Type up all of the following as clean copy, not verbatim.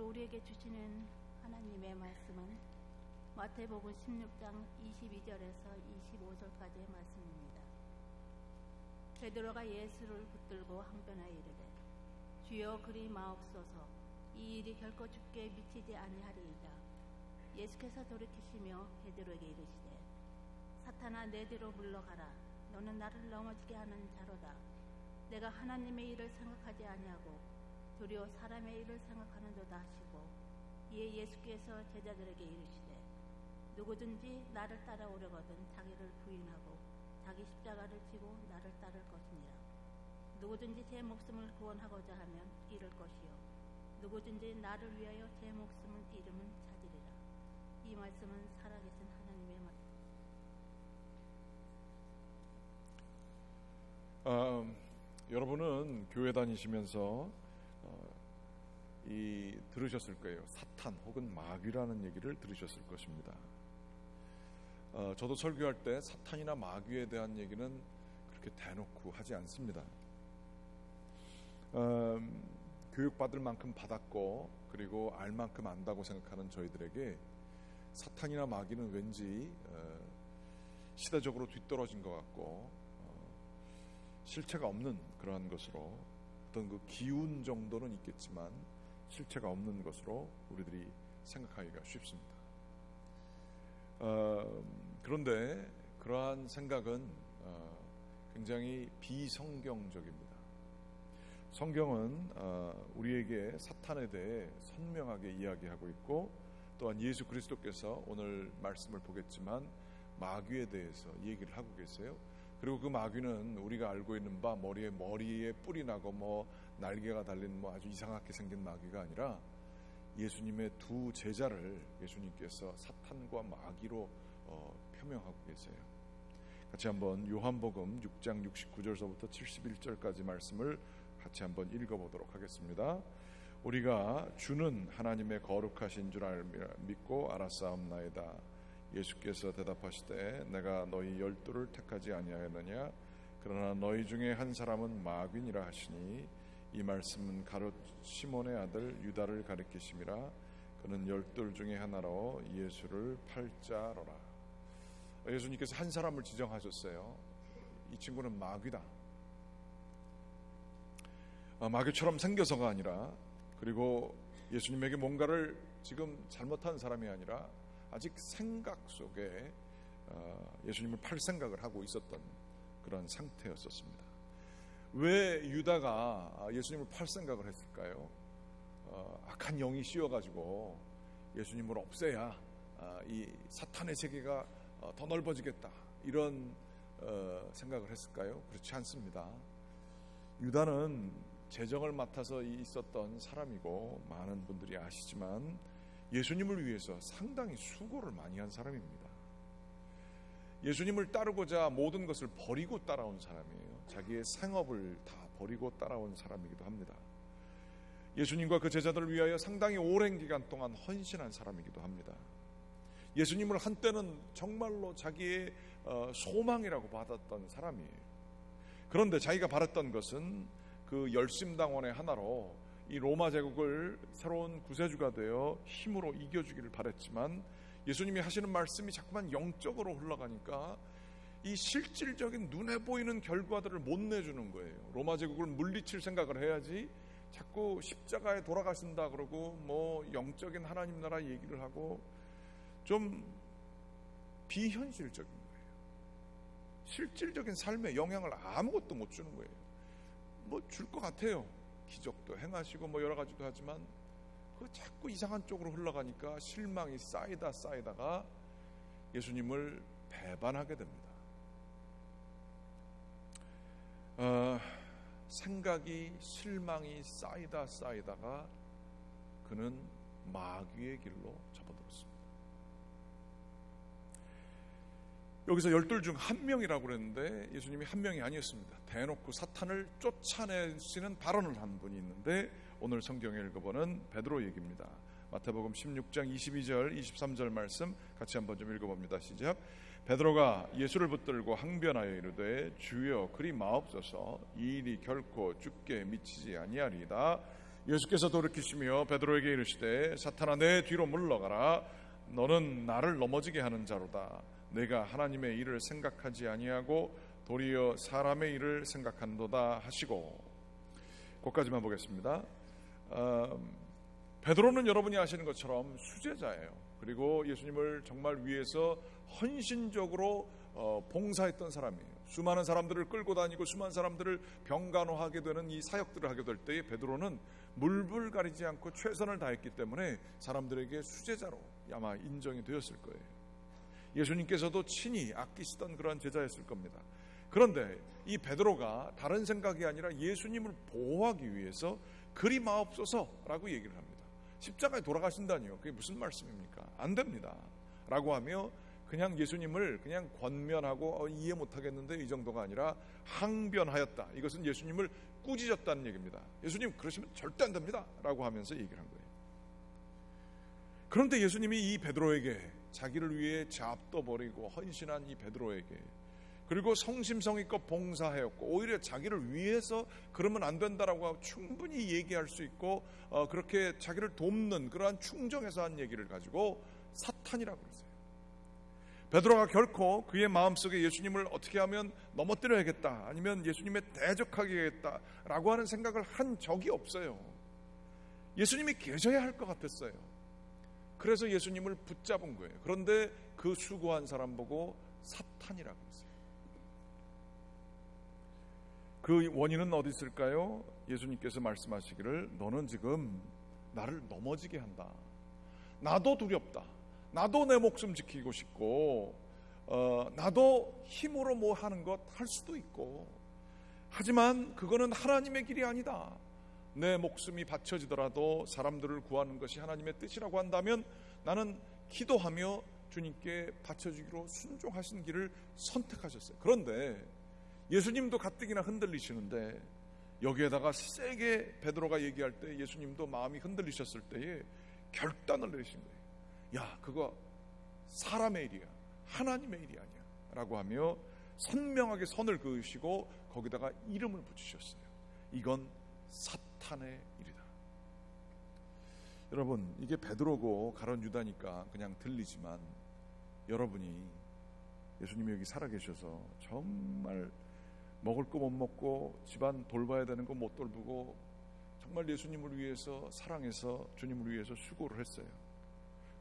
우리에게 주시는 하나님의 말씀은 마태복음 16장 22절에서 25절까지의 말씀입니다. 베드로가 예수를 붙들고 항변하여 이르되 주여 그리 마옵소서, 이 일이 결코 주께 미치지 아니하리이다. 예수께서 돌이키시며 베드로에게 이르시되 사탄아, 내 뒤로 물러가라. 너는 나를 넘어지게 하는 자로다. 내가 하나님의 일을 생각하지 아니하고 도리어 사람의 일을 생각하는도다 하시고, 이에 예수께서 제자들에게 이르시되 누구든지 나를 따라오려거든 자기를 부인하고 자기 십자가를 지고 나를 따를 것이니라. 누구든지 제 목숨을 구원하고자 하면 잃을 것이요 누구든지 나를 위하여 제 목숨을 잃으면 찾으리라. 이 말씀은 살아계신 하나님의 말씀. 여러분은 교회 다니시면서 들으셨을 거예요. 사탄 혹은 마귀라는 얘기를 들으셨을 것입니다. 저도 설교할 때 사탄이나 마귀에 대한 얘기는 그렇게 대놓고 하지 않습니다. 교육받을 만큼 받았고 그리고 알 만큼 안다고 생각하는 저희들에게 사탄이나 마귀는 왠지 시대적으로 뒤떨어진 것 같고 실체가 없는 그러한 것으로, 어떤 그 기운 정도는 있겠지만 실체가 없는 것으로 우리들이 생각하기가 쉽습니다. 그런데 그러한 생각은 굉장히 비성경적입니다. 성경은 우리에게 사탄에 대해 선명하게 이야기하고 있고, 또한 예수 그리스도께서 오늘 말씀을 보겠지만 마귀에 대해서 얘기를 하고 계세요. 그리고 그 마귀는 우리가 알고 있는 바 머리에 뿔이 나고 날개가 달린 아주 이상하게 생긴 마귀가 아니라 예수님의 두 제자를 예수님께서 사탄과 마귀로 표명하고 계세요. 같이 한번 요한복음 6장 69절서부터 71절까지 말씀을 같이 한번 읽어보도록 하겠습니다. 우리가 주는 하나님의 거룩하신 줄 믿고 알았사옵나이다. 예수께서 대답하시되 내가 너희 12를 택하지 아니하였느냐? 그러나 너희 중에 한 사람은 마귀니라 하시니, 이 말씀은 가룟 시몬의 아들 유다를 가리키심이라. 그는 12 중에 하나로 예수를 팔자로라. 예수님께서 한 사람을 지정하셨어요. 이 친구는 마귀다. 마귀처럼 생겨서가 아니라, 그리고 예수님에게 뭔가를 지금 잘못한 사람이 아니라 아직 생각 속에 예수님을 팔 생각을 하고 있었던 그런 상태였었습니다. 왜 유다가 예수님을 팔 생각을 했을까요? 악한 영이 씌워가지고 예수님을 없애야 이 사탄의 세계가 더 넓어지겠다, 이런 생각을 했을까요? 그렇지 않습니다. 유다는 재정을 맡아서 있었던 사람이고, 많은 분들이 아시지만 예수님을 위해서 상당히 수고를 많이 한 사람입니다. 예수님을 따르고자 모든 것을 버리고 따라온 사람이에요. 자기의 생업을 다 버리고 따라온 사람이기도 합니다. 예수님과 그 제자들을 위하여 상당히 오랜 기간 동안 헌신한 사람이기도 합니다. 예수님을 한때는 정말로 자기의 소망이라고 받았던 사람이에요. 그런데 자기가 바랐던 것은 그 열심당원의 하나로 이 로마 제국을 새로운 구세주가 되어 힘으로 이겨주기를 바랬지만, 예수님이 하시는 말씀이 자꾸만 영적으로 흘러가니까 이 실질적인 눈에 보이는 결과들을 못 내주는 거예요. 로마 제국을 물리칠 생각을 해야지 자꾸 십자가에 돌아가신다 그러고 영적인 하나님 나라 얘기를 하고, 좀 비현실적인 거예요. 실질적인 삶에 영향을 아무것도 못 주는 거예요. 줄 것 같아요. 기적도 행하시고 여러 가지도 하지만 그 자꾸 이상한 쪽으로 흘러가니까 실망이 쌓이다가 예수님을 배반하게 됩니다. 생각이, 실망이 쌓이다가 그는 마귀의 길로 접어들었습니다. 여기서 12 중 한 명이라고 그랬는데 예수님이 한 명이 아니었습니다. 대놓고 사탄을 쫓아내시는 발언을 한 분이 있는데, 오늘 성경에 읽어보는 베드로 얘기입니다. 마태복음 16장 22절 23절 말씀 같이 한번 좀 읽어봅니다. 시작. 베드로가 예수를 붙들고 항변하여 이르되 주여 그리 마옵소서, 이 일이 결코 주께 미치지 아니하리이다. 예수께서 돌이키시며 베드로에게 이르시되 사탄아 내 뒤로 물러가라. 너는 나를 넘어지게 하는 자로다. 내가 하나님의 일을 생각하지 아니하고 도리어 사람의 일을 생각한도다 하시고. 거기까지만 보겠습니다. 베드로는 여러분이 아시는 것처럼 수제자예요. 그리고 예수님을 정말 위해서 헌신적으로 봉사했던 사람이에요. 수많은 사람들을 끌고 다니고 수많은 사람들을 병간호하게 되는 이 사역들을 하게 될 때에 베드로는 물불 가리지 않고 최선을 다했기 때문에 사람들에게 수제자로 아마 인정이 되었을 거예요. 예수님께서도 친히 아끼시던 그런 제자였을 겁니다. 그런데 이 베드로가 다른 생각이 아니라 예수님을 보호하기 위해서 그리 마옵소서라고 얘기를 합니다. 십자가에 돌아가신다니요. 그게 무슨 말씀입니까? 안 됩니다 라고 하며 그냥 예수님을 그냥 권면하고 이해 못하겠는데 이 정도가 아니라 항변하였다. 이것은 예수님을 꾸짖었다는 얘기입니다. 예수님 그러시면 절대 안 됩니다 라고 하면서 얘기를 한 거예요. 그런데 예수님이 이 베드로에게 자기를 위해 잡도 버리고 헌신한 이 베드로에게 그리고 성심성의껏 봉사하였고 오히려 자기를 위해서 그러면 안 된다라고 하고 충분히 얘기할 수 있고 그렇게 자기를 돕는 그러한 충정에서 한 얘기를 가지고 사탄이라고 그랬어요. 베드로가 결코 그의 마음속에 예수님을 어떻게 하면 넘어뜨려야겠다 아니면 예수님에 대적하게 해야겠다라고 하는 생각을 한 적이 없어요. 예수님이 계셔야 할 것 같았어요. 그래서 예수님을 붙잡은 거예요. 그런데 그 수고한 사람 보고 사탄이라고 했어요. 그 원인은 어디 있을까요? 예수님께서 말씀하시기를 너는 지금 나를 넘어지게 한다. 나도 두렵다. 나도 내 목숨 지키고 싶고 나도 힘으로 뭐 하는 것 할 수도 있고 하지만 그거는 하나님의 길이 아니다. 내 목숨이 바쳐지더라도 사람들을 구하는 것이 하나님의 뜻이라고 한다면 나는 기도하며 주님께 바쳐주기로 순종하신 길을 선택하셨어요. 그런데 예수님도 가뜩이나 흔들리시는데 여기에다가 세게 베드로가 얘기할 때 예수님도 마음이 흔들리셨을 때에 결단을 내리신 거예요. 야, 그거 사람의 일이야. 하나님의 일이 아니야 라고 하며 선명하게 선을 그으시고 거기다가 이름을 붙이셨어요. 이건 사탄의 일이다. 여러분, 이게 베드로고 가룟 유다니까 그냥 들리지만 여러분이 예수님이 여기 살아계셔서 정말 먹을 거 못 먹고 집안 돌봐야 되는 거 못 돌보고 정말 예수님을 위해서 사랑해서 주님을 위해서 수고를 했어요.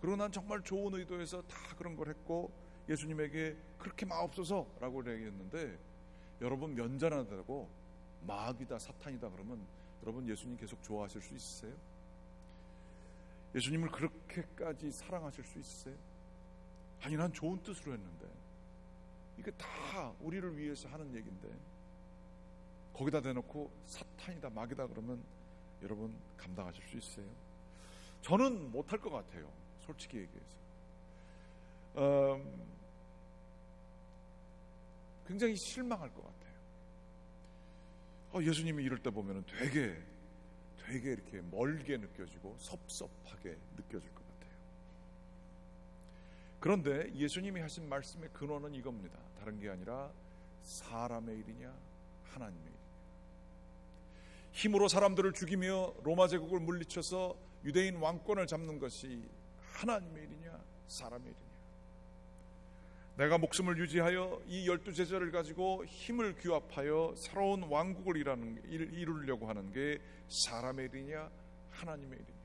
그리고 난 정말 좋은 의도에서 다 그런 걸 했고 예수님에게 그렇게 마옵소서라고 얘기했는데 여러분 면전하다고 마귀다 사탄이다 그러면 여러분 예수님 계속 좋아하실 수 있으세요? 예수님을 그렇게까지 사랑하실 수 있으세요? 아니 난 좋은 뜻으로 했는데 이게 다 우리를 위해서 하는 얘기인데 거기다 대놓고 사탄이다 마귀다 그러면 여러분 감당하실 수 있어요? 저는 못할 것 같아요. 솔직히 얘기해서 굉장히 실망할 것 같아요. 예수님이 이럴 때 보면 되게 이렇게 멀게 느껴지고 섭섭하게 느껴질 것 같아요. 그런데 예수님이 하신 말씀의 근원은 이겁니다. 다른 게 아니라 사람의 일이냐 하나님의 일이냐. 힘으로 사람들을 죽이며 로마 제국을 물리쳐서 유대인 왕권을 잡는 것이 하나님의 일이냐 사람의 일이냐. 내가 목숨을 유지하여 이 12제자를 가지고 힘을 규합하여 새로운 왕국을 이루려고 하는 게 사람의 일이냐 하나님의 일이냐.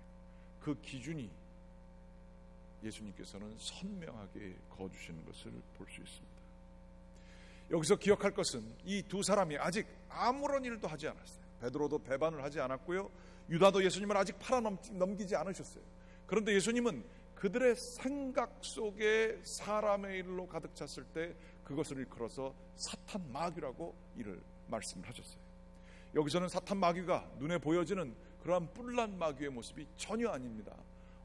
그 기준이 예수님께서는 선명하게 거두시는 것을 볼 수 있습니다. 여기서 기억할 것은 이 두 사람이 아직 아무런 일도 하지 않았어요. 베드로도 배반을 하지 않았고요. 유다도 예수님을 아직 팔아넘기지 않으셨어요. 그런데 예수님은 그들의 생각 속에 사람의 일로 가득 찼을 때 그것을 일컬어서 사탄 마귀라고 이를 말씀을 하셨어요. 여기서는 사탄 마귀가 눈에 보여지는 그러한 뿔난 마귀의 모습이 전혀 아닙니다.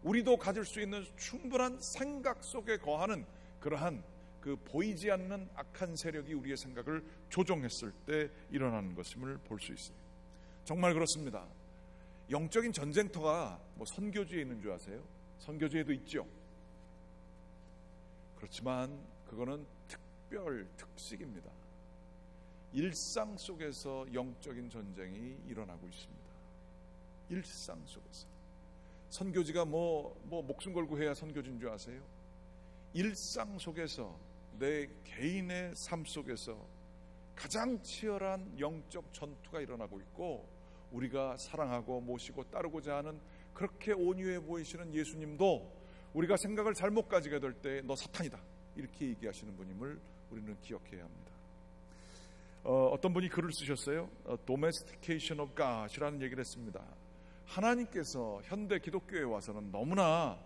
우리도 가질 수 있는 충분한 생각 속에 거하는 그러한 그 보이지 않는 악한 세력이 우리의 생각을 조종했을 때 일어나는 것임을 볼 수 있어요. 정말 그렇습니다. 영적인 전쟁터가 뭐 선교지에 있는 줄 아세요? 선교지에도 있죠. 그렇지만 그거는 특식입니다. 일상 속에서 영적인 전쟁이 일어나고 있습니다. 일상 속에서. 선교지가 뭐 목숨 걸고 해야 선교지인 줄 아세요? 일상 속에서, 내 개인의 삶 속에서 가장 치열한 영적 전투가 일어나고 있고, 우리가 사랑하고 모시고 따르고자 하는 그렇게 온유해 보이시는 예수님도 우리가 생각을 잘못 가지게 될 때 너 사탄이다 이렇게 얘기하시는 분임을 우리는 기억해야 합니다. 어떤 분이 글을 쓰셨어요. Domestication of God이라는 얘기를 했습니다. 하나님께서 현대 기독교에 와서는 너무나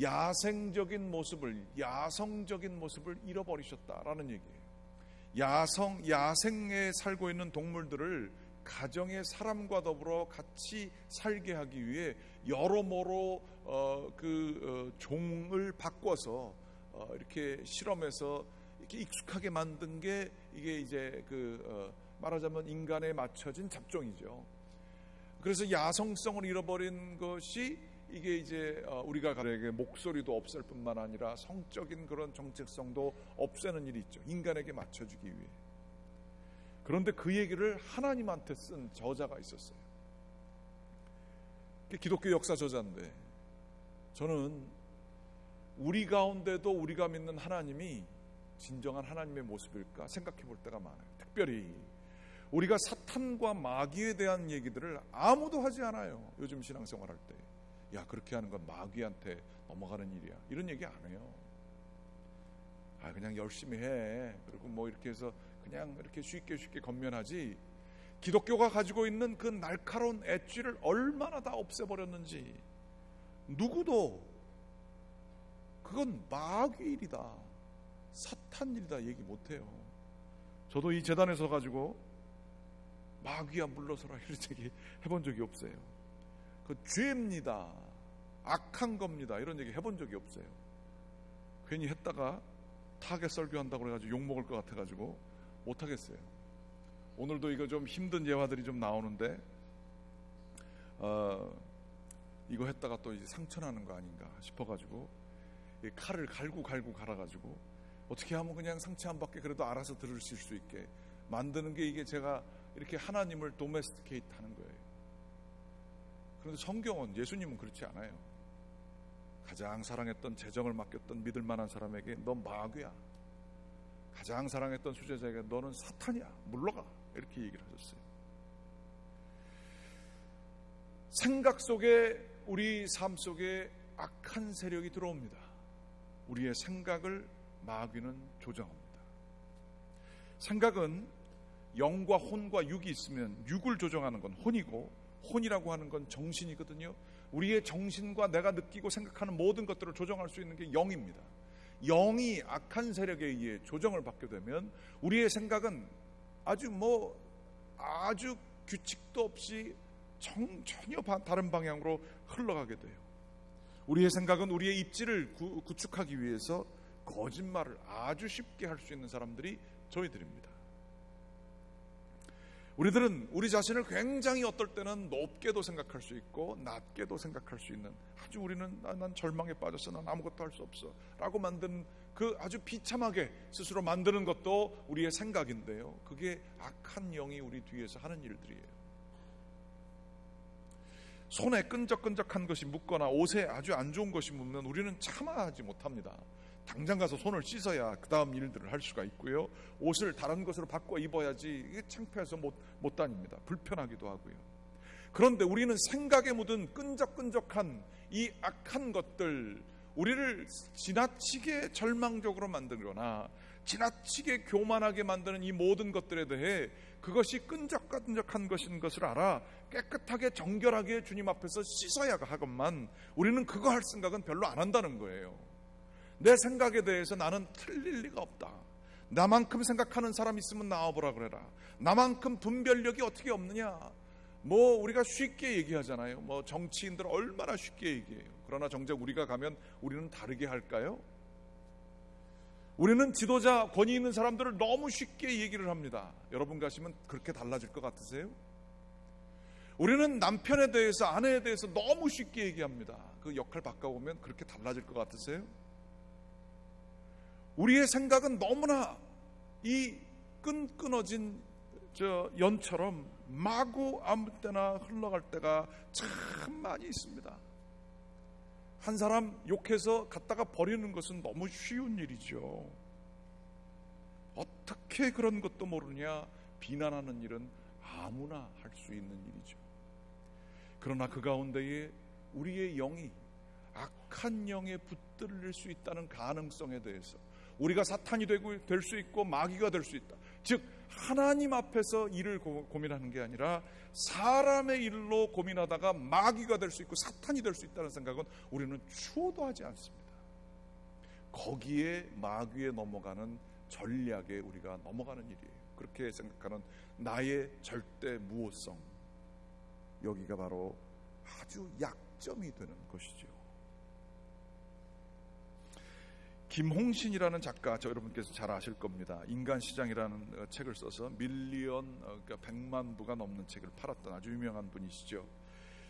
야성적인 모습을 잃어버리셨다라는 얘기예요. 야생에 살고 있는 동물들을 가정의 사람과 더불어 같이 살게 하기 위해 여러모로 종을 바꿔서 이렇게 실험해서 이렇게 익숙하게 만든 게 이게 이제 말하자면 인간에 맞춰진 잡종이죠. 그래서 야성성을 잃어버린 것이 이게 이제 우리가 가르에게 목소리도 없앨 뿐만 아니라 성적인 그런 정체성도 없애는 일이 있죠. 인간에게 맞춰주기 위해. 그런데 그 얘기를 하나님한테 쓴 저자가 있었어요. 기독교 역사 저자인데, 저는 우리 가운데도 우리가 믿는 하나님이 진정한 하나님의 모습일까 생각해 볼 때가 많아요. 특별히 우리가 사탄과 마귀에 대한 얘기들을 아무도 하지 않아요. 요즘 신앙생활 할 때. 야, 그렇게 하는 건 마귀한테 넘어가는 일이야. 이런 얘기 안 해요. 그냥 열심히 해. 그리고 뭐 이렇게 해서 그냥 이렇게 쉽게 건면하지. 기독교가 가지고 있는 그 날카로운 엣지를 얼마나 다 없애버렸는지. 누구도 그건 마귀 일이다, 사탄 일이다 얘기 못해요. 저도 이 재단에 서 가지고 마귀야 물러서라 이런 얘기 해본 적이 없어요. 그 죄입니다, 악한 겁니다 이런 얘기 해본 적이 없어요. 괜히 했다가 타겟 설교한다고 그래가지고 욕먹을 것 같아가지고 못하겠어요. 오늘도 이거 좀 힘든 예화들이 좀 나오는데 이거 했다가 또 이제 상처나는 거 아닌가 싶어가지고 이 칼을 갈고 갈아가지고 어떻게 하면 그냥 상처 안 받게 그래도 알아서 들으실 수 있게 만드는 게 이게 제가 이렇게 하나님을 도메스티케이트 하는 거예요. 그런데 성경은, 예수님은 그렇지 않아요. 가장 사랑했던, 재정을 맡겼던 믿을 만한 사람에게 너 마귀야, 가장 사랑했던 수제자에게 너는 사탄이야, 물러가, 이렇게 얘기를 하셨어요. 생각 속에, 우리 삶 속에 악한 세력이 들어옵니다. 우리의 생각을 마귀는 조정합니다. 생각은 영과 혼과 육이 있으면 육을 조정하는 건 혼이고, 혼이라고 하는 건 정신이거든요. 우리의 정신과 내가 느끼고 생각하는 모든 것들을 조정할 수 있는 게 영입니다. 영이 악한 세력에 의해 조정을 받게 되면 우리의 생각은 아주 규칙도 없이 전혀 다른 방향으로 흘러가게 돼요. 우리의 생각은 우리의 입지를 구축하기 위해서 거짓말을 아주 쉽게 할 수 있는 사람들이 저희들입니다. 우리들은 우리 자신을 굉장히 어떨 때는 높게도 생각할 수 있고 낮게도 생각할 수 있는, 아주 우리는 난 절망에 빠졌어, 난 아무것도 할 수 없어 라고 만드는, 그 아주 비참하게 스스로 만드는 것도 우리의 생각인데요, 그게 악한 영이 우리 뒤에서 하는 일들이에요. 손에 끈적끈적한 것이 묻거나 옷에 아주 안 좋은 것이 묻으면 우리는 참아하지 못합니다. 당장 가서 손을 씻어야 그 다음 일들을 할 수가 있고요, 옷을 다른 것으로 바꿔 입어야지 이게 창피해서 못 다닙니다. 불편하기도 하고요. 그런데 우리는 생각에 묻은 끈적끈적한 이 악한 것들, 우리를 지나치게 절망적으로 만들거나 지나치게 교만하게 만드는 이 모든 것들에 대해 그것이 끈적끈적한 것인 것을 알아 깨끗하게 정결하게 주님 앞에서 씻어야 하건만 우리는 그거 할 생각은 별로 안 한다는 거예요. 내 생각에 대해서 나는 틀릴 리가 없다. 나만큼 생각하는 사람 있으면 나와보라 그래라. 나만큼 분별력이 어떻게 없느냐. 우리가 쉽게 얘기하잖아요. 정치인들 얼마나 쉽게 얘기해요. 그러나 정작 우리가 가면 우리는 다르게 할까요? 우리는 지도자, 권위 있는 사람들을 너무 쉽게 얘기를 합니다. 여러분 가시면 그렇게 달라질 것 같으세요? 우리는 남편에 대해서, 아내에 대해서 너무 쉽게 얘기합니다. 그 역할 바꿔보면 그렇게 달라질 것 같으세요? 우리의 생각은 너무나 이 끈끈어진 연처럼 마구 아무 때나 흘러갈 때가 참 많이 있습니다. 한 사람 욕해서 갖다가 버리는 것은 너무 쉬운 일이죠. 어떻게 그런 것도 모르냐 비난하는 일은 아무나 할 수 있는 일이죠. 그러나 그 가운데에 우리의 영이 악한 영에 붙들릴 수 있다는 가능성에 대해서 우리가 사탄이 될 수 있고 마귀가 될 수 있다. 즉 하나님 앞에서 일을 고민하는 게 아니라 사람의 일로 고민하다가 마귀가 될 수 있고 사탄이 될 수 있다는 생각은 우리는 추호도 하지 않습니다. 거기에 마귀에 넘어가는 전략에 우리가 넘어가는 일이에요. 그렇게 생각하는 나의 절대 무호성, 여기가 바로 아주 약점이 되는 것이죠. 김홍신이라는 작가, 저 여러분께서 잘 아실 겁니다. 인간시장이라는 책을 써서 그러니까 100만 부가 넘는 책을 팔았던 아주 유명한 분이시죠.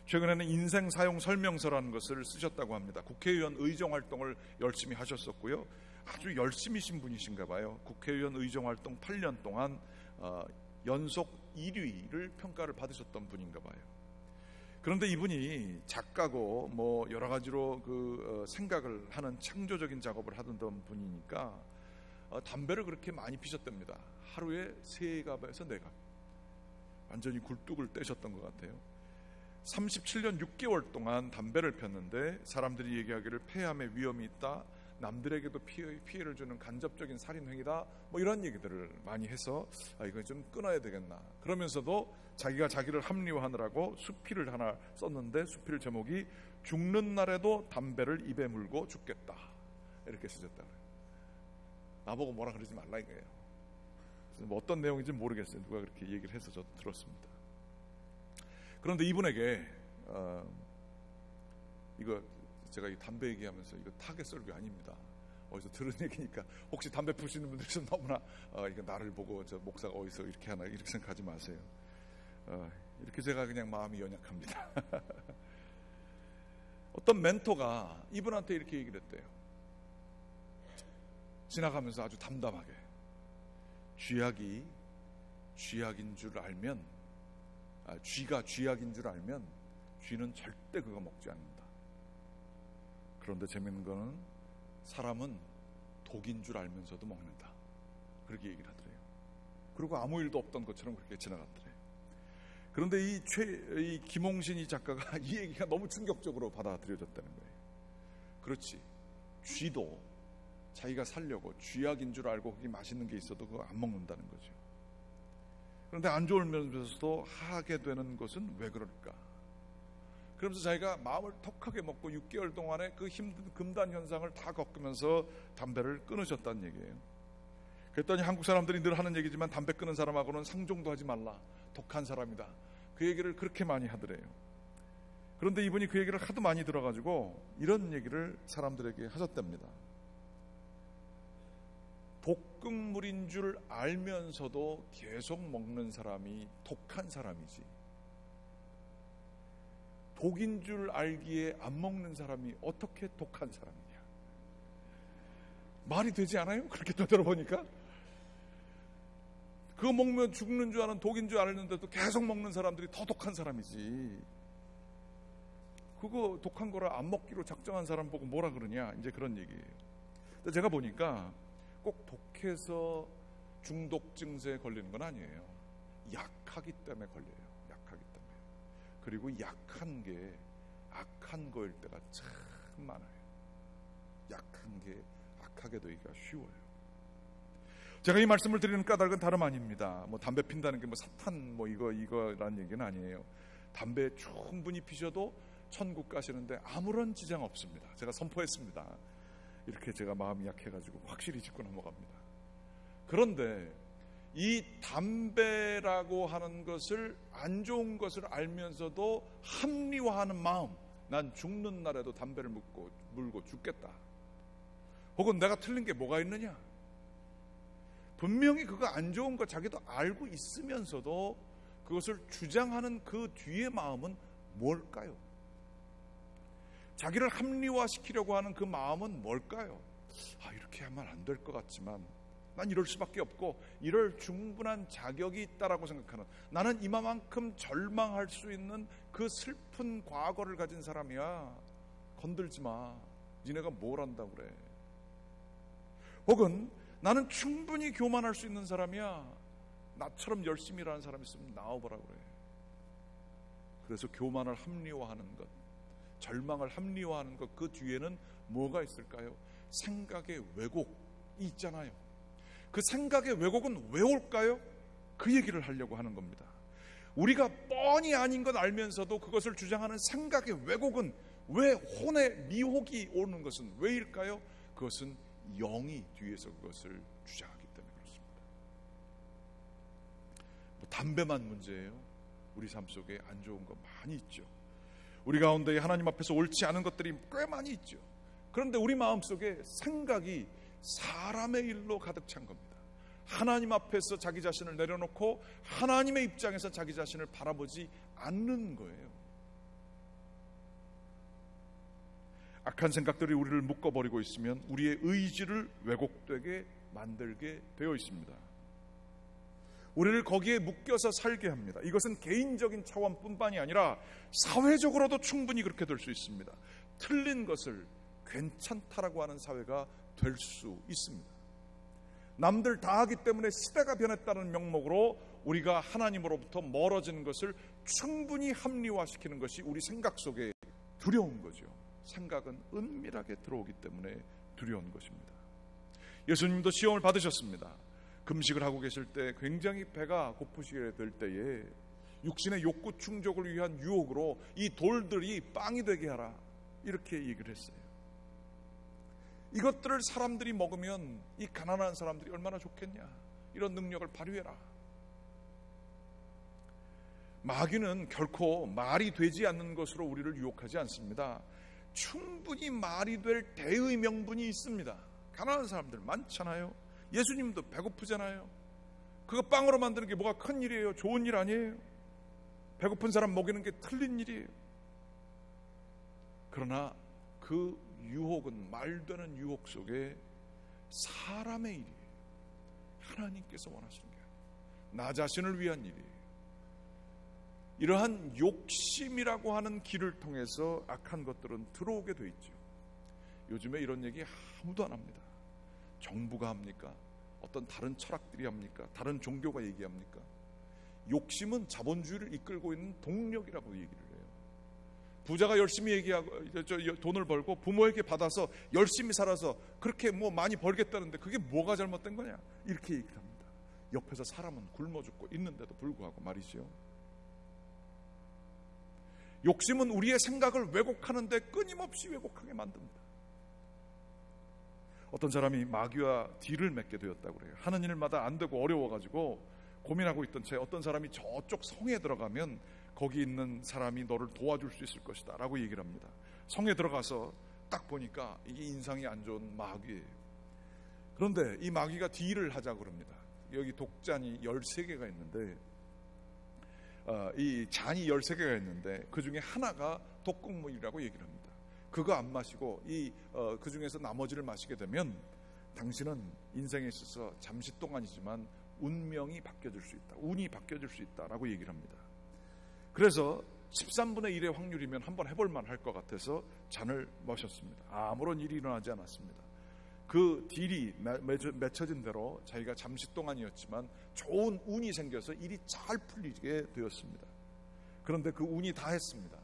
최근에는 인생 사용 설명서라는 것을 쓰셨다고 합니다. 국회의원 의정 활동을 열심히 하셨었고요. 아주 열심히신 분이신가 봐요. 국회의원 의정 활동 8년 동안 연속 1위를 평가를 받으셨던 분인가 봐요. 그런데 이분이 작가고 뭐 여러 가지로 생각을 하는 창조적인 작업을 하던 분이니까 담배를 그렇게 많이 피셨답니다. 하루에 3갑에서 4갑. 완전히 굴뚝을 떼셨던 것 같아요. 37년 6개월 동안 담배를 폈는데 사람들이 얘기하기를 폐암의 위험이 있다, 남들에게도 피해를 주는 간접적인 살인행위다, 뭐 이런 얘기들을 많이 해서 이거 좀 끊어야 되겠나. 그러면서도 자기가 자기를 합리화하느라고 수필을 하나 썼는데 수필 제목이 죽는 날에도 담배를 입에 물고 죽겠다, 이렇게 쓰셨다고요. 나보고 뭐라 그러지 말라 이거예요. 뭐 어떤 내용인지 모르겠어요. 누가 그렇게 얘기를 해서 저도 들었습니다. 그런데 이분에게 이거 제가 이 담배 얘기하면서 이거 타겟 설교 아닙니다. 어디서 들은 얘기니까 혹시 담배 피우시는 분들이 좀 너무나 이거 나를 보고 저 목사가 어디서 이렇게 하나 이렇게 생각하지 마세요. 이렇게 제가 그냥 마음이 연약합니다. 어떤 멘토가 이분한테 이렇게 얘기를 했대요. 지나가면서 아주 담담하게 쥐약이 쥐약인 줄 알면, 쥐가 쥐약인 줄 알면 쥐는 절대 그거 먹지 않는다. 그런데 재밌는 거는 사람은 독인 줄 알면서도 먹는다. 그렇게 얘기를 하더래요. 그리고 아무 일도 없던 것처럼 그렇게 지나갔더래요. 그런데 이 김홍신 이 작가가 이 얘기가 너무 충격적으로 받아들여졌다는 거예요. 그렇지, 쥐도 자기가 살려고 쥐약인 줄 알고 그게 맛있는 게 있어도 그거 안 먹는다는 거죠. 그런데 안 좋으면서도 하게 되는 것은 왜 그럴까? 그러면서 자기가 마음을 톡하게 먹고 6개월 동안에 그 힘든 금단 현상을 다 겪으면서 담배를 끊으셨다는 얘기예요. 그랬더니 한국 사람들이 늘 하는 얘기지만 담배 끊은 사람하고는 상종도 하지 말라, 독한 사람이다, 그 얘기를 그렇게 많이 하더래요. 그런데 이분이 그 얘기를 하도 많이 들어가지고 이런 얘기를 사람들에게 하셨답니다. 독극물인 줄 알면서도 계속 먹는 사람이 독한 사람이지, 독인 줄 알기에 안 먹는 사람이 어떻게 독한 사람이냐. 말이 되지 않아요? 그렇게 들어보니까 그거 먹으면 죽는 줄 아는 독인 줄 알았는데도 계속 먹는 사람들이 더 독한 사람이지. 그거 독한 거라 안 먹기로 작정한 사람 보고 뭐라 그러냐, 이제 그런 얘기예요. 근데 제가 보니까 꼭 독해서 중독 증세에 걸리는 건 아니에요. 약하기 때문에 걸려요. 약하기 때문에. 그리고 약한 게 악한 거일 때가 참 많아요. 약한 게 악하게 되기가 쉬워요. 제가 이 말씀을 드리는 까닭은 다름 아닙니다. 뭐 담배 핀다는 게 뭐 사탄 뭐 이거라는 얘기는 아니에요. 담배 충분히 피셔도 천국 가시는데 아무런 지장 없습니다. 제가 선포했습니다. 이렇게 제가 마음이 약해가지고 확실히 짚고 넘어갑니다. 그런데 이 담배라고 하는 것을 안 좋은 것을 알면서도 합리화하는 마음, 난 죽는 날에도 담배를 물고 죽겠다, 혹은 내가 틀린 게 뭐가 있느냐, 분명히 그거 안 좋은 거 자기도 알고 있으면서도 그것을 주장하는 그 뒤의 마음은 뭘까요? 자기를 합리화시키려고 하는 그 마음은 뭘까요? 이렇게 하면 안 될 것 같지만 난 이럴 수밖에 없고 이럴 충분한 자격이 있다라고 생각하는, 나는 이만큼 절망할 수 있는 그 슬픈 과거를 가진 사람이야. 건들지 마. 니네가 뭘 한다고 그래. 혹은 나는 충분히 교만할 수 있는 사람이야. 나처럼 열심히 일하는 사람 있으면 나와보라고 그래. 그래서 교만을 합리화하는 것, 절망을 합리화하는 것, 그 뒤에는 뭐가 있을까요? 생각의 왜곡이 있잖아요. 그 생각의 왜곡은 왜 올까요? 그 얘기를 하려고 하는 겁니다. 우리가 뻔히 아닌 것 알면서도 그것을 주장하는 생각의 왜곡은, 왜 혼의 미혹이 오는 것은 왜일까요? 그것은 영이 뒤에서 그것을 주장하기 때문에 그렇습니다. 담배만 문제예요. 우리 삶 속에 안 좋은 거 많이 있죠. 우리 가운데 하나님 앞에서 옳지 않은 것들이 꽤 많이 있죠. 그런데 우리 마음속에 생각이 사람의 일로 가득 찬 겁니다. 하나님 앞에서 자기 자신을 내려놓고 하나님의 입장에서 자기 자신을 바라보지 않는 거예요. 악한 생각들이 우리를 묶어버리고 있으면 우리의 의지를 왜곡되게 만들게 되어 있습니다. 우리를 거기에 묶여서 살게 합니다. 이것은 개인적인 차원뿐만이 아니라 사회적으로도 충분히 그렇게 될 수 있습니다. 틀린 것을 괜찮다라고 하는 사회가 될 수 있습니다. 남들 다 하기 때문에 시대가 변했다는 명목으로 우리가 하나님으로부터 멀어지는 것을 충분히 합리화시키는 것이 우리 생각 속에 두려운 거죠. 생각은 은밀하게 들어오기 때문에 두려운 것입니다. 예수님도 시험을 받으셨습니다. 금식을 하고 계실 때 굉장히 배가 고프시게 될 때에 육신의 욕구 충족을 위한 유혹으로 이 돌들이 빵이 되게 하라, 이렇게 얘기를 했어요. 이것들을 사람들이 먹으면 이 가난한 사람들이 얼마나 좋겠냐, 이런 능력을 발휘해라. 마귀는 결코 말이 되지 않는 것으로 우리를 유혹하지 않습니다. 충분히 말이 될 대의 명분이 있습니다. 가난한 사람들 많잖아요. 예수님도 배고프잖아요. 그거 빵으로 만드는 게 뭐가 큰 일이에요? 좋은 일 아니에요? 배고픈 사람 먹이는 게 틀린 일이에요. 그러나 그 유혹은, 말되는 유혹 속에 사람의 일이에요. 하나님께서 원하시는 게 아니에요. 나 자신을 위한 일이에요. 이러한 욕심이라고 하는 길을 통해서 악한 것들은 들어오게 돼 있죠. 요즘에 이런 얘기 아무도 안 합니다. 정부가 합니까? 어떤 다른 철학들이 합니까? 다른 종교가 얘기합니까? 욕심은 자본주의를 이끌고 있는 동력이라고 얘기를 해요. 부자가 열심히 얘기하고 돈을 벌고 부모에게 받아서 열심히 살아서 그렇게 뭐 많이 벌겠다는데 그게 뭐가 잘못된 거냐, 이렇게 얘기를 합니다. 옆에서 사람은 굶어 죽고 있는데도 불구하고 말이죠. 욕심은 우리의 생각을 왜곡하는데 끊임없이 왜곡하게 만듭니다. 어떤 사람이 마귀와 딜을 맺게 되었다고 그래요. 하는 일마다 안 되고 어려워가지고 고민하고 있던 채 어떤 사람이 저쪽 성에 들어가면 거기 있는 사람이 너를 도와줄 수 있을 것이다 라고 얘기를 합니다. 성에 들어가서 딱 보니까 이게 인상이 안 좋은 마귀예요. 그런데 이 마귀가 딜을 하자고 그럽니다. 여기 독잔이 13개가 있는데 이 잔이 13개가 있는데 그 중에 하나가 독극물이라고 얘기를 합니다. 그거 안 마시고 그 중에서 나머지를 마시게 되면 당신은 인생에 있어서 잠시 동안이지만 운명이 바뀌어질 수 있다, 운이 바뀌어질 수 있다라고 얘기를 합니다. 그래서 13분의 1의 확률이면 한번 해볼만 할 것 같아서 잔을 마셨습니다. 아무런 일이 일어나지 않았습니다. 그 딜이 맺혀진 대로 자기가 잠시 동안이었지만 좋은 운이 생겨서 일이 잘 풀리게 되었습니다. 그런데 그 운이 다 했습니다.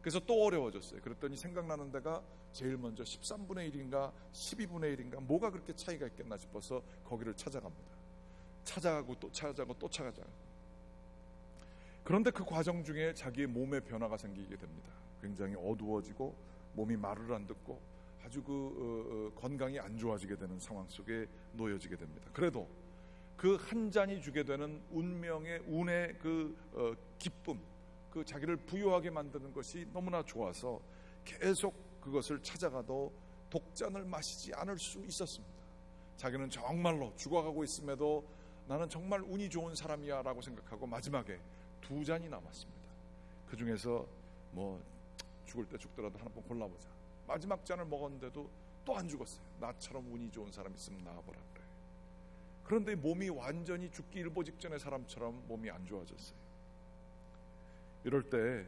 그래서 또 어려워졌어요. 그랬더니 생각나는 데가 제일 먼저 13분의 1인가 12분의 1인가 뭐가 그렇게 차이가 있겠나 싶어서 거기를 찾아갑니다. 찾아가고 또 찾아가고 또 찾아가고. 그런데 그 과정 중에 자기의 몸에 변화가 생기게 됩니다. 굉장히 어두워지고 몸이 말을 안 듣고 아주 건강이 안 좋아지게 되는 상황 속에 놓여지게 됩니다. 그래도 그 한 잔이 주게 되는 운의 기쁨, 그 자기를 부유하게 만드는 것이 너무나 좋아서 계속 그것을 찾아가도 독잔을 마시지 않을 수 있었습니다. 자기는 정말로 죽어가고 있음에도 나는 정말 운이 좋은 사람이야 라고 생각하고 마지막에 2잔이 남았습니다. 그 중에서 뭐 죽을 때 죽더라도 하나 골라보자. 마지막 잔을 먹었는데도 또 안 죽었어요. 나처럼 운이 좋은 사람 있으면 나와보라 그래. 그런데 몸이 완전히 죽기 일보 직전의 사람처럼 몸이 안 좋아졌어요. 이럴 때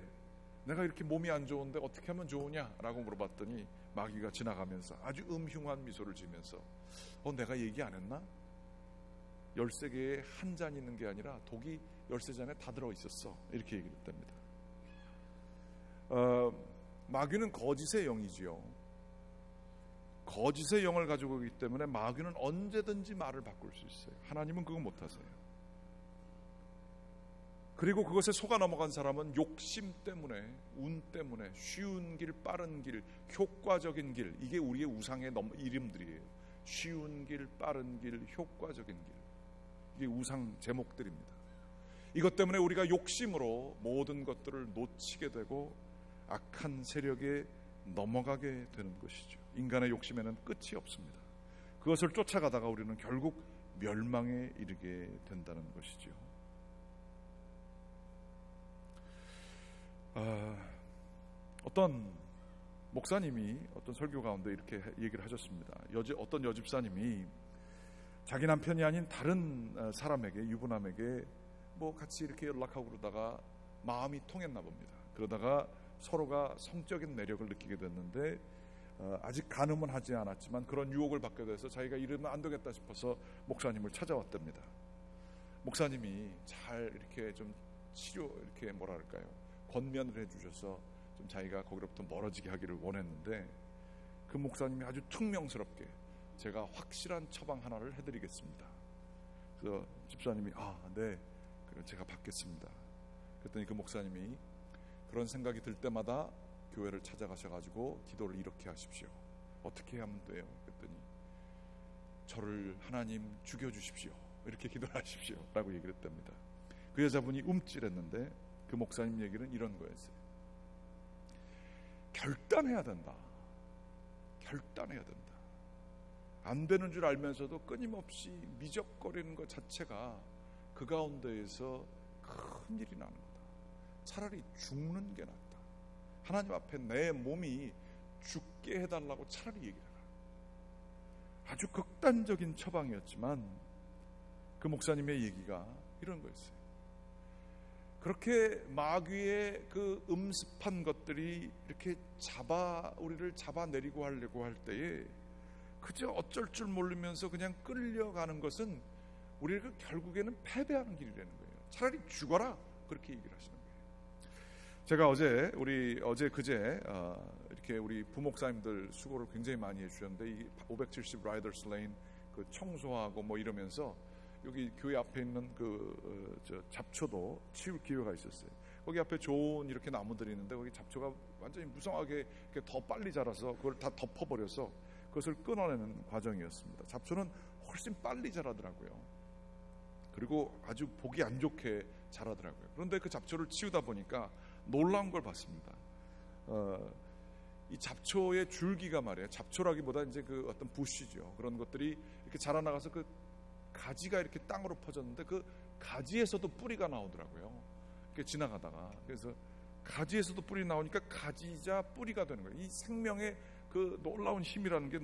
내가 이렇게 몸이 안 좋은데 어떻게 하면 좋으냐라고 물어봤더니 마귀가 지나가면서 아주 음흉한 미소를 지으면서 내가 얘기 안 했나? 13개에 한 잔 있는 게 아니라 독이 13잔에 다 들어있었어. 이렇게 얘기를 했답니다. 마귀는 거짓의 영이지요. 거짓의 영을 가지고 있기 때문에 마귀는 언제든지 말을 바꿀 수 있어요. 하나님은 그거 못하세요. 그리고 그것에 속아 넘어간 사람은 욕심 때문에, 운 때문에 쉬운 길, 빠른 길, 효과적인 길, 이게 우리의 우상의 이름들이에요. 쉬운 길, 빠른 길, 효과적인 길, 이게 우상 제목들입니다. 이것 때문에 우리가 욕심으로 모든 것들을 놓치게 되고 악한 세력에 넘어가게 되는 것이죠. 인간의 욕심에는 끝이 없습니다. 그것을 쫓아가다가 우리는 결국 멸망에 이르게 된다는 것이죠. 어떤 목사님이 어떤 설교 가운데 이렇게 얘기를 하셨습니다. 어떤 여집사님이 자기 남편이 아닌 다른 사람에게, 유부남에게 같이 이렇게 연락하고 그러다가 마음이 통했나 봅니다. 그러다가 서로가 성적인 매력을 느끼게 됐는데 아직 간음은 하지 않았지만 그런 유혹을 받게 돼서 자기가 이러면 안 되겠다 싶어서 목사님을 찾아왔답니다. 목사님이 잘 이렇게 좀 이렇게 권면을 해주셔서 좀 자기가 거기로부터 멀어지게 하기를 원했는데 그 목사님이 아주 퉁명스럽게 제가 확실한 처방 하나를 해드리겠습니다. 그래서 집사님이 네, 그럼 제가 받겠습니다. 그랬더니 그 목사님이 그런 생각이 들 때마다 교회를 찾아가셔가지고 기도를 이렇게 하십시오. 어떻게 하면 돼요? 그랬더니 저를 하나님 죽여주십시오. 이렇게 기도를 하십시오. 라고 얘기를 했답니다. 그 여자분이 움찔했는데 그 목사님 얘기는 이런 거였어요. 결단해야 된다. 결단해야 된다. 안 되는 줄 알면서도 끊임없이 미적거리는 것 자체가 그 가운데에서 큰 일이 나는 거다. 차라리 죽는 게 낫다. 하나님 앞에 내 몸이 죽게 해달라고 차라리 얘기를 해라. 아주 극단적인 처방이었지만 그 목사님의 얘기가 이런 거였어요. 그렇게 마귀의 그 음습한 것들이 이렇게 우리를 잡아내리고 하려고 할 때에 그저 어쩔 줄 모르면서 그냥 끌려가는 것은 우리가 결국에는 패배하는 길이라는 거예요. 차라리 죽어라, 그렇게 얘기를 하시는 거예요. 제가 그제 이렇게 우리 부목사님들 수고를 굉장히 많이 해주셨는데 이 570 라이더스 레인 그 청소하고 이러면서 여기 교회 앞에 있는 잡초도 치울 기회가 있었어요. 거기 앞에 좋은 이렇게 나무들이 있는데 거기 잡초가 완전히 무성하게 이렇게 더 빨리 자라서 그걸 다 덮어버려서 그것을 끊어내는 과정이었습니다. 잡초는 훨씬 빨리 자라더라고요. 그리고 아주 보기 안 좋게 자라더라고요. 그런데 그 잡초를 치우다 보니까 놀라운 걸 봤습니다. 이 잡초의 줄기가 말이에요. 잡초라기보다 이제 그 어떤 부시죠. 그런 것들이 이렇게 자라나가서 그 가지가 이렇게 땅으로 퍼졌는데 그 가지에서도 뿌리가 나오더라고요. 이렇게 지나가다가. 그래서 가지에서도 뿌리 나오니까 가지자 뿌리가 되는 거예요. 이 생명의 그 놀라운 힘이라는 게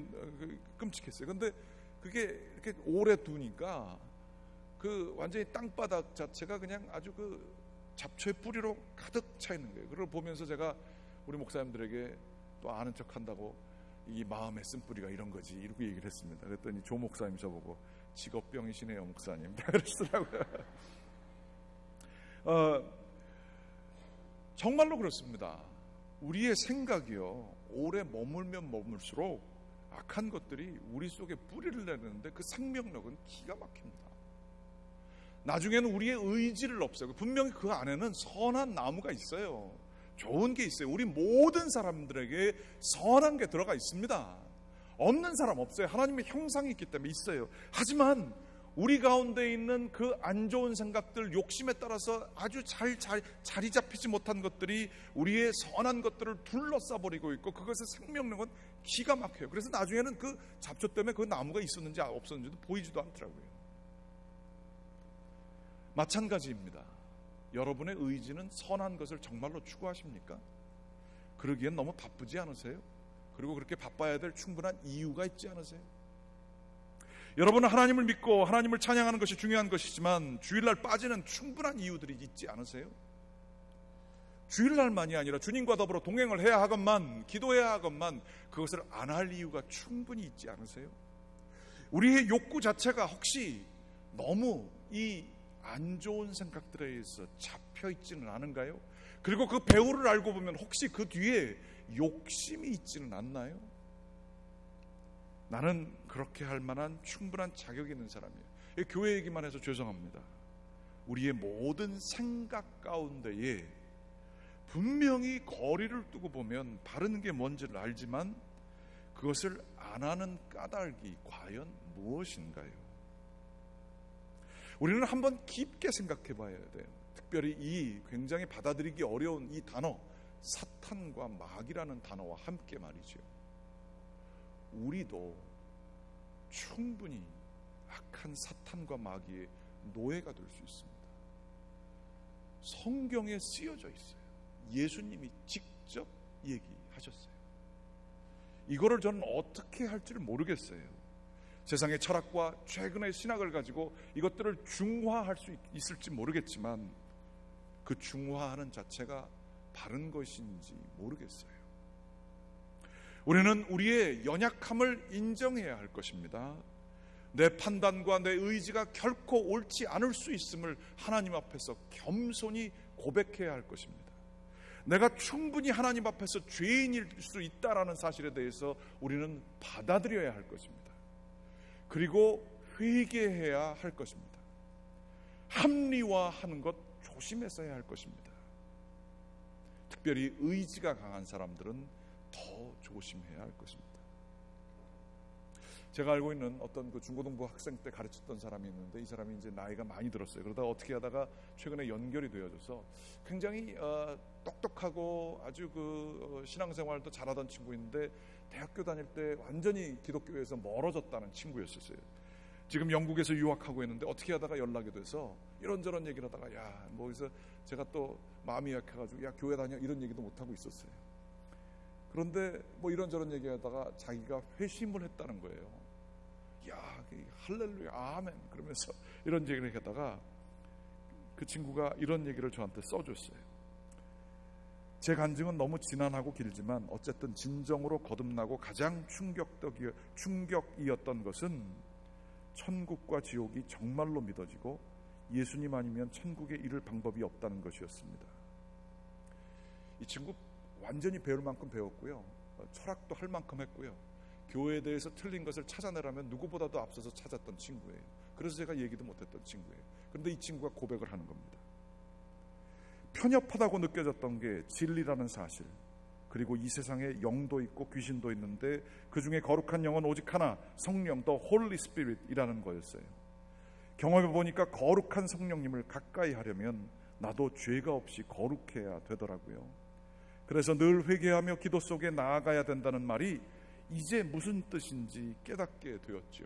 끔찍했어요. 근데 그게 이렇게 오래 두니까 그 완전히 땅바닥 자체가 그냥 아주 그 잡초의 뿌리로 가득 차 있는 거예요. 그걸 보면서 제가 우리 목사님들에게 또 아는 척 한다고 이 마음의 쓴뿌리가 이런 거지 이렇게 얘기를 했습니다. 그랬더니 조 목사님 저보고 직업병이시네요 목사님 그러시더라고요. 정말로 그렇습니다. 우리의 생각이요 오래 머물면 머물수록 악한 것들이 우리 속에 뿌리를 내는데 그 생명력은 기가 막힙니다. 나중에는 우리의 의지를 없애고 분명히 그 안에는 선한 나무가 있어요. 좋은 게 있어요. 우리 모든 사람들에게 선한 게 들어가 있습니다. 없는 사람 없어요. 하나님의 형상이 있기 때문에 있어요. 하지만 우리 가운데 있는 그 안 좋은 생각들, 욕심에 따라서 아주 자리 잡히지 못한 것들이 우리의 선한 것들을 둘러싸버리고 있고 그것의 생명력은 기가 막혀요. 그래서 나중에는 그 잡초 때문에 그 나무가 있었는지 없었는지도 보이지도 않더라고요. 마찬가지입니다. 여러분의 의지는 선한 것을 정말로 추구하십니까? 그러기엔 너무 바쁘지 않으세요? 그리고 그렇게 바빠야 될 충분한 이유가 있지 않으세요? 여러분은 하나님을 믿고 하나님을 찬양하는 것이 중요한 것이지만 주일날 빠지는 충분한 이유들이 있지 않으세요? 주일날만이 아니라 주님과 더불어 동행을 해야 하건만, 기도해야 하건만 그것을 안 할 이유가 충분히 있지 않으세요? 우리의 욕구 자체가 혹시 너무 이 안 좋은 생각들에 의해서 잡혀 있지는 않은가요? 그리고 그 배후를 알고 보면 혹시 그 뒤에 욕심이 있지는 않나요? 나는 그렇게 할 만한 충분한 자격이 있는 사람이에요. 교회 얘기만 해서 죄송합니다. 우리의 모든 생각 가운데에 분명히 거리를 두고 보면 바른 게 뭔지를 알지만 그것을 안 하는 까닭이 과연 무엇인가요? 우리는 한번 깊게 생각해 봐야 돼요. 특별히 이 굉장히 받아들이기 어려운 이 단어, 사탄과 마귀라는 단어와 함께 말이죠. 우리도 충분히 악한 사탄과 마귀의 노예가 될 수 있습니다. 성경에 쓰여져 있어요. 예수님이 직접 얘기하셨어요. 이거를 저는 어떻게 할지를 모르겠어요. 세상의 철학과 최근의 신학을 가지고 이것들을 중화할 수 있을지 모르겠지만 그 중화하는 자체가 바른 것인지 모르겠어요. 우리는 우리의 연약함을 인정해야 할 것입니다. 내 판단과 내 의지가 결코 옳지 않을 수 있음을 하나님 앞에서 겸손히 고백해야 할 것입니다. 내가 충분히 하나님 앞에서 죄인일 수 있다라는 사실에 대해서 우리는 받아들여야 할 것입니다. 그리고 회개해야 할 것입니다. 합리화하는 것 조심해서 해야 할 것입니다. 특별히 의지가 강한 사람들은 더 조심해야 할 것입니다. 제가 알고 있는 어떤 그 중고등부 학생 때 가르쳤던 사람이 있는데 이 사람이 이제 나이가 많이 들었어요. 그러다가 어떻게 하다가 최근에 연결이 되어져서 굉장히 똑똑하고 아주 그 신앙생활도 잘하던 친구인데 대학교 다닐 때 완전히 기독교에서 멀어졌다는 친구였었어요. 지금 영국에서 유학하고 있는데 어떻게 하다가 연락이 돼서 이런저런 얘기를 하다가 야, 뭐 그래서 제가 또 마음이 약해가지고 야, 교회 다녀 이런 얘기도 못하고 있었어요. 그런데 뭐 이런저런 얘기하다가 자기가 회심을 했다는 거예요. 야, 할렐루야, 아멘 그러면서 이런 얘기를 하다가 그 친구가 이런 얘기를 저한테 써줬어요. 제 간증은 너무 지난하고 길지만 어쨌든 진정으로 거듭나고 가장 충격이었던 것은 천국과 지옥이 정말로 믿어지고 예수님 아니면 천국에 이를 방법이 없다는 것이었습니다. 이 친구 완전히 배울 만큼 배웠고요. 철학도 할 만큼 했고요. 교회에 대해서 틀린 것을 찾아내라면 누구보다도 앞서서 찾았던 친구예요. 그래서 제가 얘기도 못했던 친구예요. 그런데 이 친구가 고백을 하는 겁니다. 편협하다고 느껴졌던 게 진리라는 사실, 그리고 이 세상에 영도 있고 귀신도 있는데 그 중에 거룩한 영은 오직 하나, 성령, The Holy Spirit이라는 거였어요. 경험해 보니까 거룩한 성령님을 가까이 하려면 나도 죄가 없이 거룩해야 되더라고요. 그래서 늘 회개하며 기도 속에 나아가야 된다는 말이 이제 무슨 뜻인지 깨닫게 되었죠.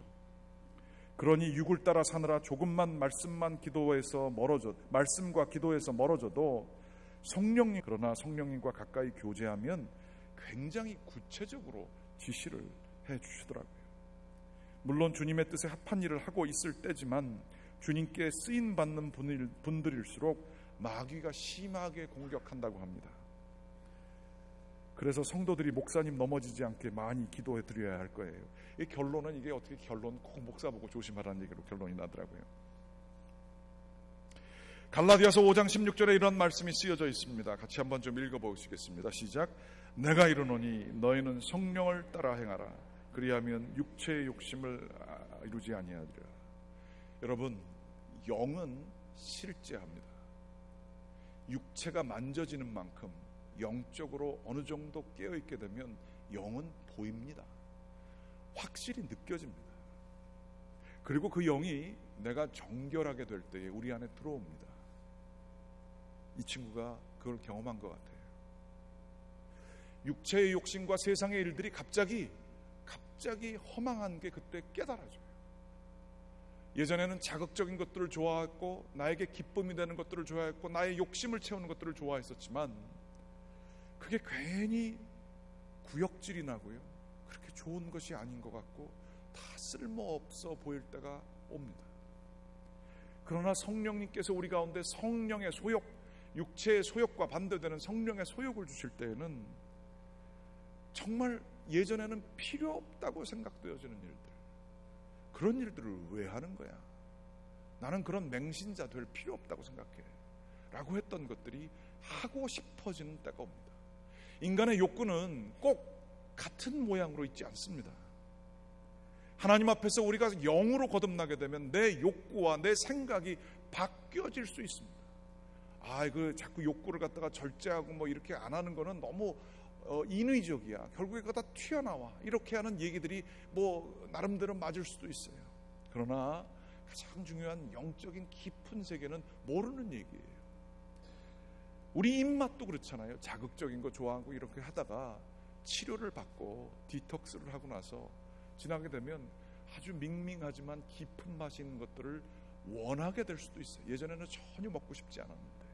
그러니 육을 따라 사느라 조금만 말씀과 기도에서 멀어져도 그러나 성령님과 가까이 교제하면 굉장히 구체적으로 지시를 해주시더라고요. 물론 주님의 뜻에 합한 일을 하고 있을 때지만 주님께 쓰임받는 분들일수록 마귀가 심하게 공격한다고 합니다. 그래서 성도들이 목사님 넘어지지 않게 많이 기도해 드려야 할 거예요. 이 결론은 이게 어떻게 꼭 목사 보고 조심하라는 얘기로 결론이 나더라고요. 갈라디아서 5장 16절에 이런 말씀이 쓰여져 있습니다. 같이 한번 좀 읽어보시겠습니다. 시작. 내가 이르노니 너희는 성령을 따라 행하라. 그리하면 육체의 욕심을 이루지 아니하리라. 여러분, 영은 실제합니다. 육체가 만져지는 만큼 영적으로 어느 정도 깨어있게 되면 영은 보입니다. 확실히 느껴집니다. 그리고 그 영이 내가 정결하게 될 때에 우리 안에 들어옵니다. 이 친구가 그걸 경험한 것 같아요. 육체의 욕심과 세상의 일들이 갑자기 허망한 게 그때 깨달아져요. 예전에는 자극적인 것들을 좋아했고 나에게 기쁨이 되는 것들을 좋아했고 나의 욕심을 채우는 것들을 좋아했었지만 그게 괜히 구역질이 나고요. 그렇게 좋은 것이 아닌 것 같고 다 쓸모없어 보일 때가 옵니다. 그러나 성령님께서 우리 가운데 성령의 소욕, 육체의 소욕과 반대되는 성령의 소욕을 주실 때에는 정말 예전에는 필요 없다고 생각되어지는 일들, 그런 일들을 왜 하는 거야? 나는 그런 맹신자 될 필요 없다고 생각해 라고 했던 것들이 하고 싶어지는 때가 옵니다. 인간의 욕구는 꼭 같은 모양으로 있지 않습니다. 하나님 앞에서 우리가 영으로 거듭나게 되면 내 욕구와 내 생각이 바뀌어질 수 있습니다. 자꾸 욕구를 갖다가 절제하고 뭐 이렇게 안 하는 거는 너무 인위적이야. 결국에 그거 다 튀어나와. 이렇게 하는 얘기들이 뭐 나름대로 맞을 수도 있어요. 그러나 가장 중요한 영적인 깊은 세계는 모르는 얘기예요. 우리 입맛도 그렇잖아요. 자극적인 거 좋아하고 이렇게 하다가 치료를 받고 디톡스를 하고 나서 지나게 되면 아주 밍밍하지만 깊은 맛이 있는 것들을 원하게 될 수도 있어요. 예전에는 전혀 먹고 싶지 않았는데.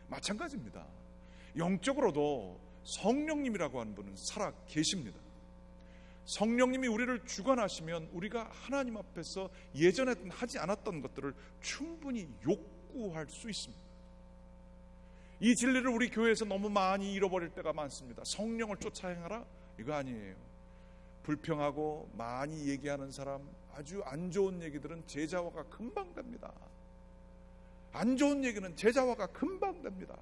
마찬가지입니다. 영적으로도 성령님이라고 하는 분은 살아 계십니다. 성령님이 우리를 주관하시면 우리가 하나님 앞에서 예전에 하지 않았던 것들을 충분히 욕구할 수 있습니다. 이 진리를 우리 교회에서 너무 많이 잃어버릴 때가 많습니다. 성령을 쫓아 행하라? 이거 아니에요. 불평하고 많이 얘기하는 사람, 아주 안 좋은 얘기들은 제자화가 금방 됩니다. 안 좋은 얘기는 제자화가 금방 됩니다.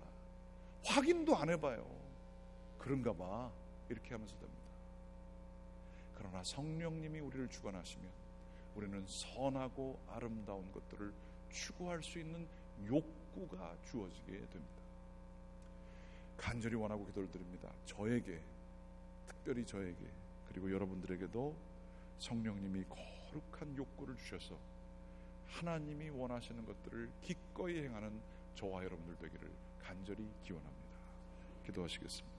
확인도 안 해봐요. 그런가 봐. 이렇게 하면서 됩니다. 그러나 성령님이 우리를 주관하시면 우리는 선하고 아름다운 것들을 추구할 수 있는 욕구가 주어지게 됩니다. 간절히 원하고 기도를 드립니다. 저에게, 특별히 저에게, 그리고 여러분들에게도 성령님이 거룩한 욕구를 주셔서 하나님이 원하시는 것들을 기꺼이 행하는 저와 여러분들 되기를 간절히 기원합니다. 기도하시겠습니다.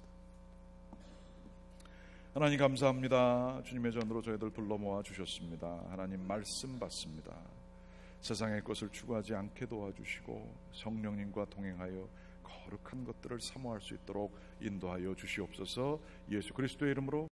하나님 감사합니다. 주님의 전으로 저희들 불러 모아 주셨습니다. 하나님 말씀 받습니다. 세상의 것을 추구하지 않게 도와주시고 성령님과 동행하여 거룩한 것들을 사모할 수 있도록 인도하여 주시옵소서. 예수 그리스도의 이름으로